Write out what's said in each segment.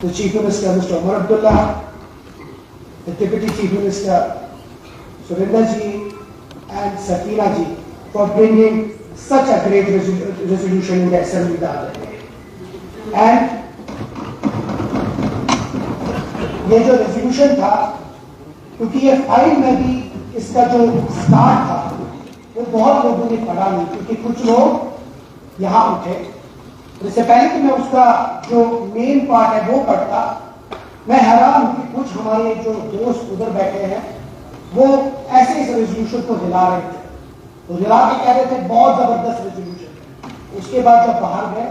the Chief Minister, Mr. Omar Abdullah, the Deputy Chief Minister, Surinder ji, and Sakina ji, for bringing such a great resolution in the Assembly the other day. And ये जो resolution था, क्योंकि ये file में भी इसका जो start था वो बहुत लोगों ने पढ़ा नहीं, क्योंकि कुछ लोग यहाँ उठे। इससे पहले कि मैं उसका जो मेन पार्ट है वो पढ़ता, मैं हैरान हूं कि कुछ हमारे जो दोस्त उधर बैठे हैं वो ऐसे इस रेजोल्यूशन को हिला रहे थे, तो हिला के कह रहे थे बहुत जबरदस्त रेजोल्यूशन। उसके बाद जब बाहर गए,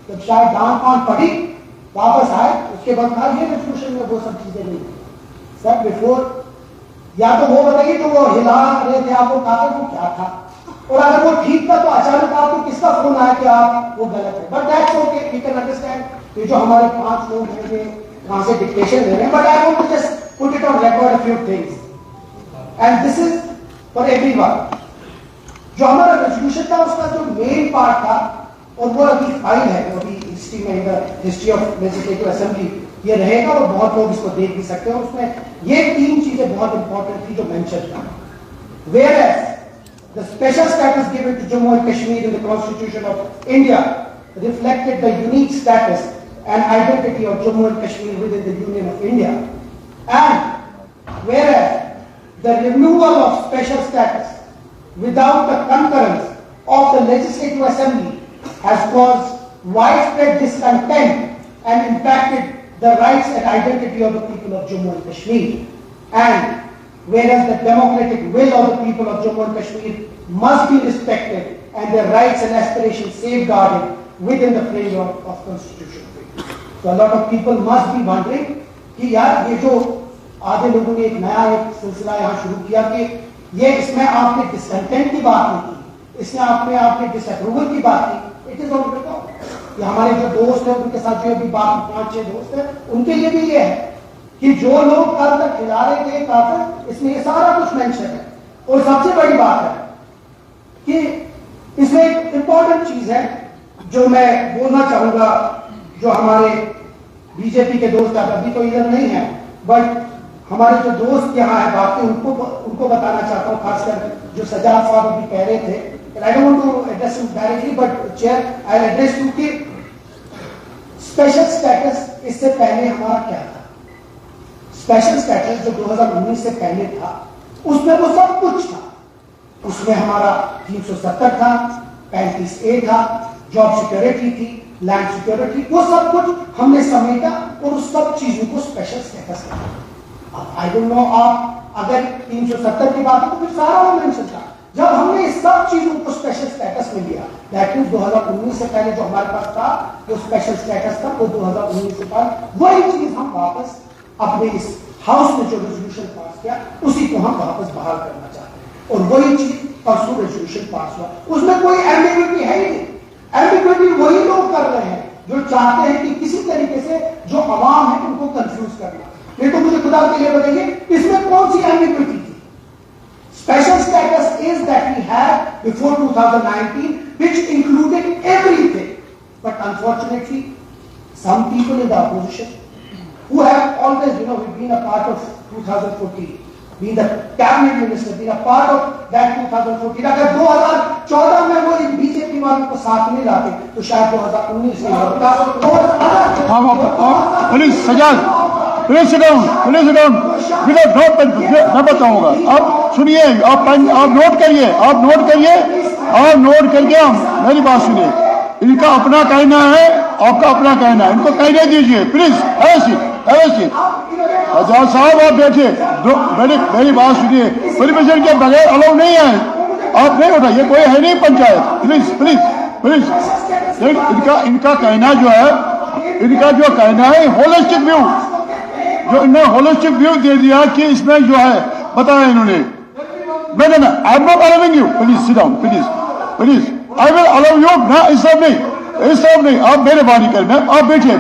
जब शायद डांट पान पड़ी, वापस आए, उसके बाद कहा ये रेजोल्यूशन में वो सब चीजें नहीं सर। बिफोर या तो वो बताइए तो वो हिला रहे थे आप, वो कहा वो क्या था, और अगर वो ठीक था तो अचानक आपको किसका फोन आया कि आप वो गलत है। But that's okay, we can understand. ये जो हमारे 5 लोग हैं ये वहां से डिक्टेशन ले रहे हैं, but I want to just put it on record a few things and this is for everyone. जो हमारा रेजोल्यूशन था उसका जो मेन पार्ट था, और वो अभी फाइल है, वो अभी हिस्ट्री में, हिस्ट्री ऑफ लेजिस्लेटिव असेंबली ये रहेगा और बहुत लोग इसको देख भी सकते हैं। उसमें ये 3 चीजें बहुत इंपॉर्टेंट थी जो मेंशन था। Whereas the special status given to Jammu and Kashmir in the Constitution of India reflected the unique status and identity of Jammu and Kashmir within the Union of India, and whereas the removal of special status without the concurrence of the Legislative Assembly has caused widespread discontent and impacted the rights and identity of the people of Jammu and Kashmir, and whereas the democratic will of the people of Jammu and Kashmir must be respected and their rights and aspirations safeguarded within the framework of constitution. So a lot of people must be wondering कि यार ये जो आधे लोगों ने एक नया एक सिलसिला यहाँ शुरू किया कि ये इसमें आपने डिसकंटेंट की बात नहीं की, इसमें आपने डिसअप्रूवल की बात की। It is on record. ये हमारे जो दोस्त हैं उनके साथ जो अभी बाकी 5-6 दोस्त हैं उनके लिए भी ये है कि जो लोग कल तक खिला रहे थे काफिर, इसमें ये सारा कुछ मेंशन है। और सबसे बड़ी बात है कि इसमें एक इंपॉर्टेंट चीज है जो मैं बोलना चाहूंगा, जो हमारे बीजेपी के दोस्त अभी तो इधर नहीं है, बट हमारे जो दोस्त यहाँ है बाकी उनको बताना चाहता हूँ, खासकर जो सजाद साहब अभी कह रहे थे। I don't want to address him directly, but chair, I'll address you कि स्पेशल स्टेटस इससे पहले हमारा क्या था। स्पेशल स्टेटस जो 2019 से पहले था उसमें वो सब कुछ था। उसमें हमारा 370 था, 35A था, जॉब सिक्योरिटी थी, लैंड सिक्योरिटी, वो सब कुछ हमने समेटा और उस सब चीजों को स्पेशल स्टेटस कहा। अब आई डोंट नो, आप अगर 370 की बात है तो फिर सारा वो मेंशन था। जब हमने इस सब चीजों को स्पेशल स्टेटस में लिया, दैट मींस 2019 से पहले जो हमारे पास था वो स्पेशल स्टेटस था, वो 2019 के बाद वही चीज हम वापस अपने इस हाउस में जो रेजोल्यूशन पास किया उसी को हम वापस बहाल करना चाहते हैं, और वही चीज परसों रेजोल्यूशन पास हुआ। उसमें कोई एम्बिग्विटी है ही नहीं। एम्बिग्विटी वही लोग कर रहे हैं जो चाहते हैं कि किसी तरीके से जो अवाम है उनको कंफ्यूज करना। नहीं तो मुझे खुदा के लिए बताइए इसमें कौन सी एम्बिग्विटी थी। Special status is that we had before 2019, which included everything. But unfortunately, some people in the opposition who have always, we've been a part of 2014, being the cabinet minister, being a part of that 2014. अगर 2014 में वो इन BJP वालों को साथ में लाते तो शायद 2019 में होता। Please Sajad, please sit down, please sit down. मैं बताऊंगा, आप सुनिए, आप नोट करिए, आप नोट करके मेरी बात सुनिए। इनका अपना कहना है, आपका अपना कहना है, इनको कहने दीजिए प्लीज। आजाद साहब आप बैठिए, मेरी बात सुनिए। परमिशन के बगैर अलाउ नहीं है, आप नहीं उठाइए, कोई है नहीं पंचायत। प्लीज इनका कहना जो है, इनका जो कहना है होलिस्टिक व्यू, जो इन्होंने होलिस्टिक व्यू दे दिया कि इसमें जो है बताया इन्होंने। मैं I am not allowing you, please sit down, please I will allow you ना। इस सब नहीं, आप मेरे बानी करें, आप बैठिए।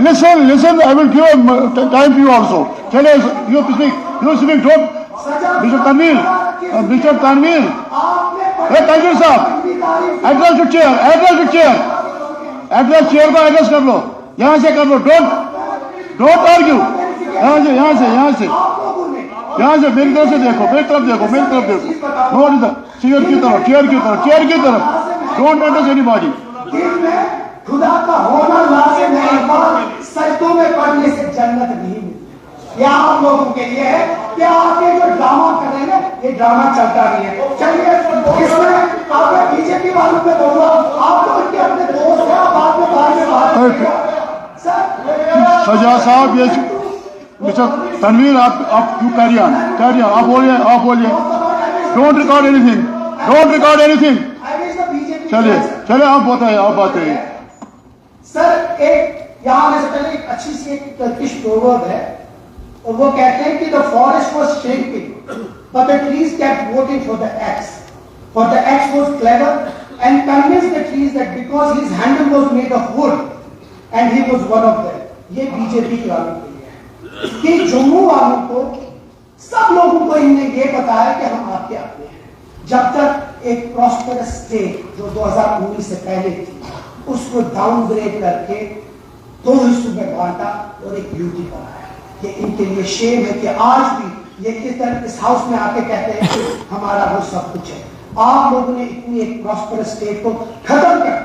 Listen I will give time to you also. चले you speak don't mister Tanveer साहब, एड्रेस टू चेयर को एड्रेस कर लो। यहाँ से कर लो, डोंट आर्ग्यू। यहाँ से मेरी तरफ से देखो, मेरी तरफ देखो। नोट इधर, चेयर की तरफ। Don't enter anybody. खुदा का होना लाजिम है, सजदों में पढ़ने से जन्नत नहीं मिलती। यह आप लोगों के लिए है कि आप ये जो ड्रामा कर रहे हैं, ये ड्रामा चलता नहीं है। चलिए, इसमें आपने बीजेपी वालों पे बोला, आप तो उनके अपने दोस्त हैं, बाद में बात सजा साहब, ये मिस्टर तनवीर, आप क्यों कैरी ऑन, आप बोलिए। Don't record anything. चलिए आप बताइए। सर, एक यहाँ आने से पहले एक अच्छी सी एक टर्किश प्रोवर्ब है, और वो कहते हैं कि the forest was shrinking, but the trees kept voting for the axe. For the axe was clever and convinced the trees that because his handle was made of wood and he was one of them. ये BJP के वालों के लिए है कि जम्मू वालों को, सब लोगों को इनने ये बताया कि हम आपके अपने हैं। जब तक एक प्रॉस्परस स्टेट जो 2019 से पहले थी, उसको डाउनग्रेड करके 2 हिस्सों में बांटा और एक ब्यूटी बनाया। ये इनके लिए शेम है कि आज भी ये इस हाउस में आके कहते हैं कि हमारा वो सब कुछ है। आप लोगों ने इतनी एक प्रॉस्परस स्टेट को खत्म कर दिया।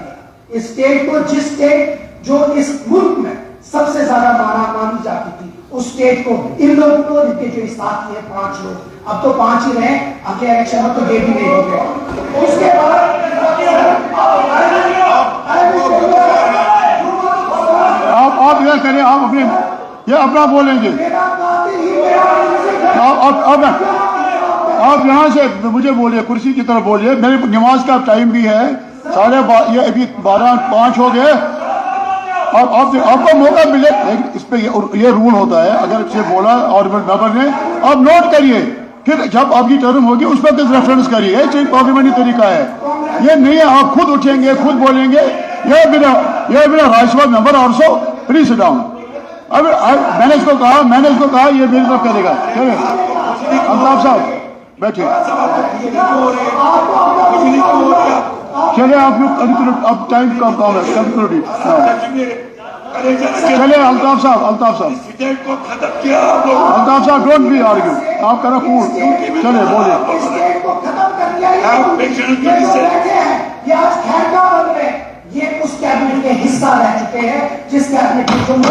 इस स्टेट को, जिस स्टेट जो इस मुल्क में सबसे ज्यादा मानी जाती थी, उस स्टेट को इन लोगों को, इनके जो साथी है 5 लोग, अब तो 5 ही रहे, अगले इलेक्शन में तो ये भी नहीं हो गए। उसके बाद आप यह करें, आप अपना बोलेंगे। आप यहाँ से मुझे बोलिए, कुर्सी की तरफ बोलिए। मेरी नमाज का टाइम भी है, ये अभी 12:05 हो गए। आपको मौका मिले, इस पे ये रूल होता है, अगर इसे बोला और मेंबर ने, आप नोट करिए, फिर जब आपकी टर्म होगी उस पर रेफरेंस करिए। ये पार्लियामेंटी तरीका है, ये नहीं है आप खुद उठेंगे, खुद बोलेंगे। ये बिना राष्ट्रपति member also please sit down. अब मैंने इसको कहा, ये मेरी तरफ करेगा। चलिए अल्ताफ साहब बैठिए। चलिए आप लोग अब टाइम का काम है, कंक्लूड। चलिए अल्ताफ साहब डोंट बी आर्ग्यू, आप करो कूल। चलिए बोलिए। ये उस कैबिनेट के हिस्सा रह चुके हैं जिस कैबिनेट में जम्मू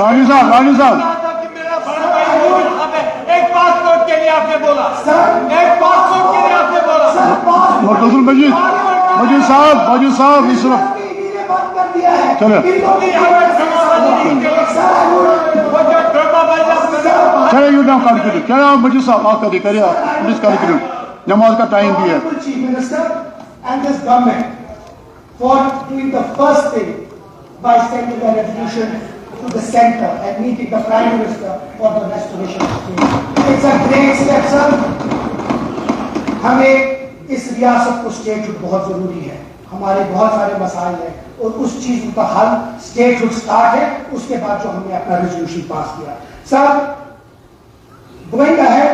रानी साहब एक पासपोर्ट के लिए आपने बोला, मजीद साहब इस तरफ चले। चले यू नाउ कंक्लूड। क्या मजीद साहब आप करिए प्लीज कंक्लूड, नमाज का टाइम भी है। For doing the first thing by sending a resolution to the center and meeting the Prime Minister for the restoration of state. It's a great step, sir. हमें इस रियासत को स्टेटहुड बहुत जरूरी है, हमारे बहुत सारे मसाइल हैं और उस चीज का हल स्टेटहुड स्टार्ट है, उसके बाद जो हमने अपना रेजोल्यूशन पास किया। Sir, going ahead,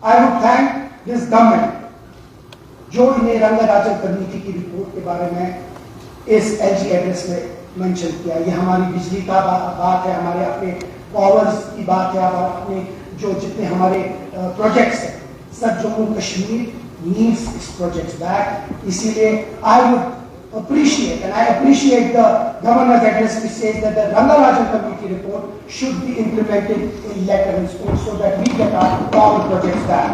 I would thank this government जो इन्हें रंगराजन कमेटी की रिपोर्ट के बारे में इस एलजी एड्रेस में मेंशन किया। ये हमारी बिजली का बात है, हमारे अपने पावर्स की बात है, अपने जो जितने हमारे प्रोजेक्ट्स हैं। सर, जम्मू कश्मीर नीड्स इस प्रोजेक्ट्स बैक, इसीलिए I would appreciate and I appreciate the governor's address which says that the Rangarajan committee report should be implemented in letter and spirit so that we get our power projects back.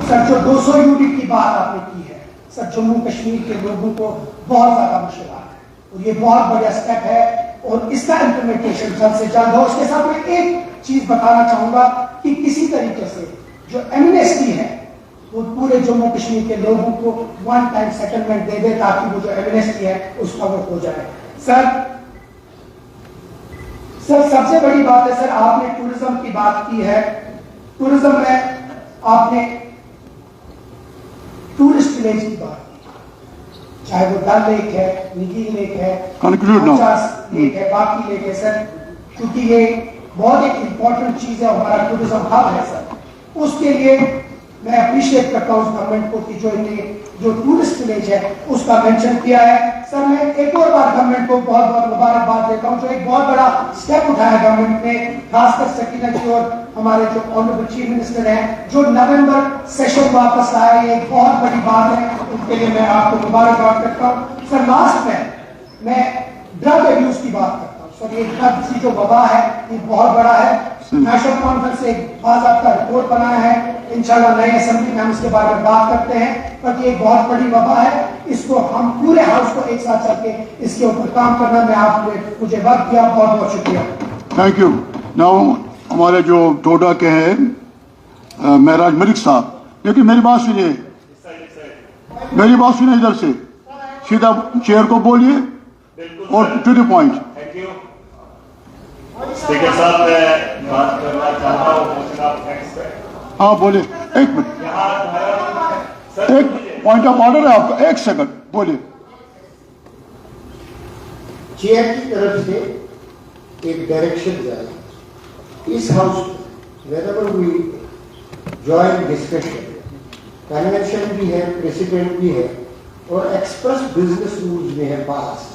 Sir, जो 200 unit की बात आपने की है, sir Jammu Kashmir के लोगों को बहुत ज्यादा मुश्किल है और ये बहुत बड़ा स्टेप है और इसका इम्प्लीमेंटेशन जल्द से जल्द हो। उसके साथ मैं एक चीज बताना चाहूंगा कि किसी तरीके से जो एमनेस्टी है वो पूरे जम्मू कश्मीर के लोगों को 1 टाइम सेटलमेंट दे दे ताकि वो जो एमनेस्टी है उसका वो हो जाए। सर, सबसे बड़ी बात है सर, आपने टूरिज्म की बात की है। टूरिज्म में आपने टूरिस्ट विलेज की बात की, चाहे वो डल लेक है, निगील लेक है, लेक है, बाकी लेक है सर, क्योंकि ये बहुत एक इंपॉर्टेंट चीज है, हमारा टूरिज्म हब है सर। उसके लिए मैं अप्रिशिएट करता हूँ उस गवर्नमेंट को कि जो इन्हें जो टूरिस्ट विलेज है उसका मेंशन किया है। सर मैं एक और बार गवर्नमेंट को बहुत बहुत मुबारकबाद देता हूँ जो एक बहुत बड़ा स्टेप उठाया गवर्नमेंट ने, खासकर सकीना जी और हमारे जो ऑनरेबल चीफ मिनिस्टर हैं जो नवंबर सेशन वापस आए, ये एक बहुत बड़ी बात है, उनके लिए मैं आपको मुबारकबाद करता हूँ। सर लास्ट में मैं ड्रग अब्यूज की बात करता हूँ। सर ये ड्रग्स की जो वबा है ये बहुत बड़ा है। नेशनल कॉन्फ्रेंस से एक बाज़ाब्ता रिपोर्ट बनाया है, इंशाल्लाह नए असेंबली में हम इसके बारे में बात करते हैं, पर ये एक बहुत बड़ी वबा है, इसको हम पूरे हाउस को एक साथ चल के इसके ऊपर काम करना। मैं आपने मुझे वक्त दिया, बहुत बहुत शुक्रिया। Thank you. नाउ हमारे जो टोडा के हैं महराज मलिक साहब, लेकिन मेरी बात सुनिए, मेरी बात सुनिए, इधर से सीधा चेयर को बोलिए और to the point. Thank you speaker साहब, मैं बात करना चाहता हूँ मोशन ऑफ थैंक्स पे। हाँ बोलिए, एक मिनट, एक पॉइंट ऑफ ऑर्डर है आपका, एक सेकंड बोलिए। चेयर की तरफ से एक डायरेक्शन जाए इस हाउस में, whenever we join discussion, convention भी है, प्रेसिडेंट भी है और एक्सप्रेस बिजनेस रूल्स में है पास